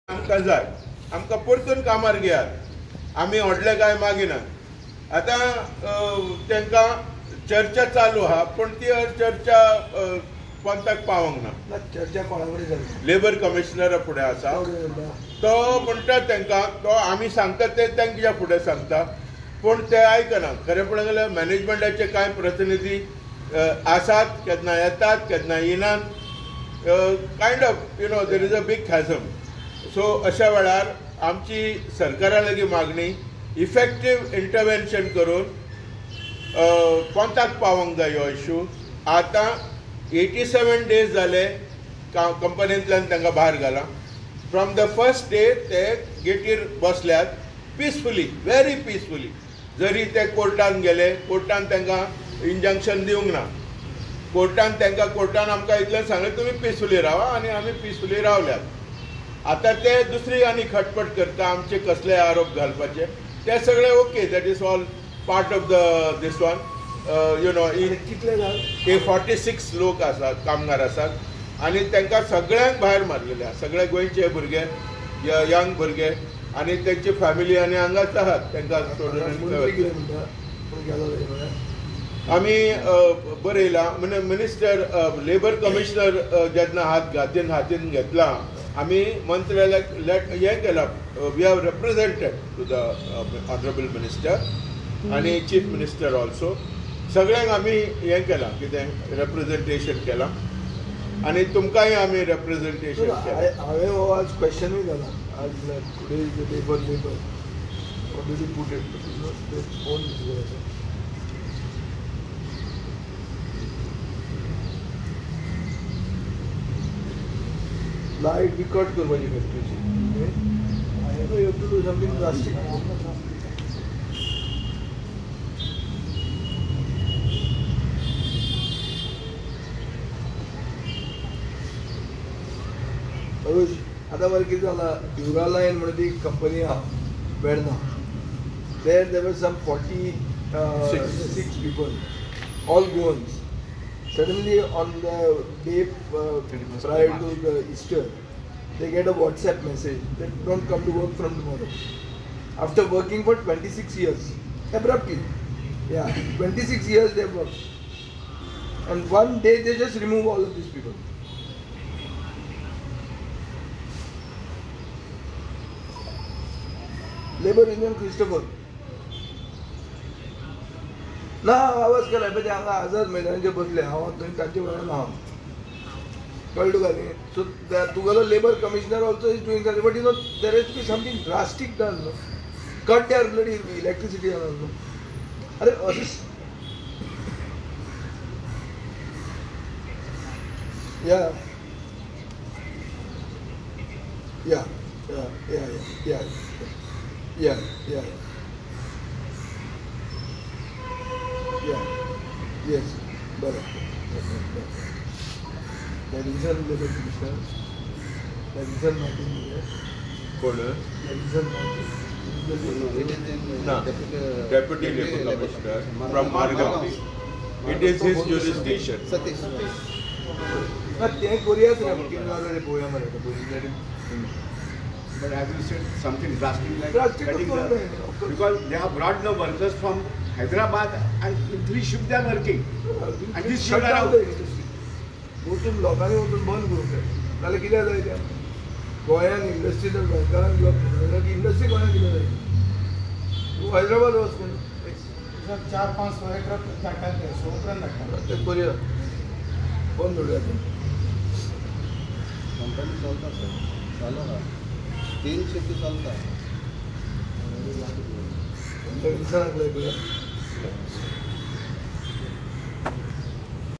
आमकां जाय, आमकां परतून कामार घेयात, आमी व्हडले काय मागिनात। आतां तांकां चर्चा चालू आहा, पण ती चर्चा पंताक पावंक ना। चर्चा कोणा कडेन जाली? लेबर कमिशनरा फुडें आसा, तो म्हणटा तांकां, तो आमी सांगता ते तांच्या फुडें सांगता, पण ते आयकना। खरें पळोवंक गेल्यार मॅनेजमेंटाचे कांय प्रतिनिधी आसात, केन्ना येतात, केन्ना येनात। Kind of there is a big chasm. So अशा वेळार आमची सरकारा लागीं मागणी, इफेक्टीव इंटरवेन्शन करून पंताक पावंक जाय हो इश्यू। आतां 87 days जाले कंपनींतल्यान तांकां भायर घाला। फ्रॉम द फर्स्ट डे ते गेटीर बसल्यात पिसफुली, व्हेरी पिसफुली। जरी ते कोर्टान गेले, कोर्टान तांकां इंजंक्शन दिवंक ना। कोर्टान आमकां इतलें सांगलें, तुमी पिसफुली रावा, आनी आमी पिसफुली रावल्यात। आतां ते दुसरी आनी खटपट करता, आमचे कसले आरोप घालपाचे, ते सगळे okay, that is all part of this one. कितले जाण? हे 46 लोक आसात, कामगार आसात, आनी तांकां सगळ्यांक भायर मारलेले आहा। सगळे गोंयचे भुरगे, यंग भुरगे, आनी तेंची फॅमिली आनी हांगाच आहात, तांकां सोडून आमी बरयलां। म्हणजे मिनिस्टर, लेबर कमिशनर जेन्ना हातीन घेतला, आमी मंत्र्याक हें केलां, we have represented to the honourable minister आनी चीफ मिनिस्टर ऑल्सो। सगळ्यांक आमी हें केलां, कितें रिप्रेझेंटेशन केलां, आनी तुमकांय आमी रिप्रेझेंटेशन केलां। हांवें हो आज क्वेश्चनूय घाला, आज today is the day for labour, already put it on. Light be cut करपाची फॅक्टरीची। I have to do something drastic. आता बरं कितें जालां, ड्युरालायन म्हणून ती कंपनी आहा वेर्ना, देर वर सम 46 people, all Goans. Suddenly on the day prior to the Easter, they get a WhatsApp message that don't come to work from tomorrow. After working for 26 years, abruptly, 26 years they worked, and one day they just remove all of these people. Labor Union Christopher. ना आवाज केला म्हणजे हांगा आझाद मैदानाचेर बसले, हांव थंय ताचे वेळार आहा, कळ्ळें तुका न्ही? सो तुगेलो labour commissioner also is doing something, but there is be something drastic done न्हू। कट देयर ब्लडी इलेक्ट्रिसिटी न्हू। अरे अशें या या या या या या yes, better. That is a labor commissioner. That is a Martin here. Kola. That is a Martin. No, Deputy Labor Commissioner from Margam. It is his jurisdiction. Satish. But they Korea's reporting already poya mara. But as you said, something drastic drastic because they have brought the workers from Hyderabad and 3 shifts they are working. And this shut down. वचून लोकांनी वचून बंद करूंक जाय, नाल्यार कितें जाय तें गोंयांत इंडस्ट्रियल बँकांक किंवा इंडस्ट्री गोंयांत कितें जाय? तूं हैदराबाद वच करून 4-5 ट्रक धाडटात ते, उपरांत धाडटात ते कोरिया बंद उडया ते कंपनी चलता सर, चालू ना 3 शिफ्ट चलता। दिसाक लागले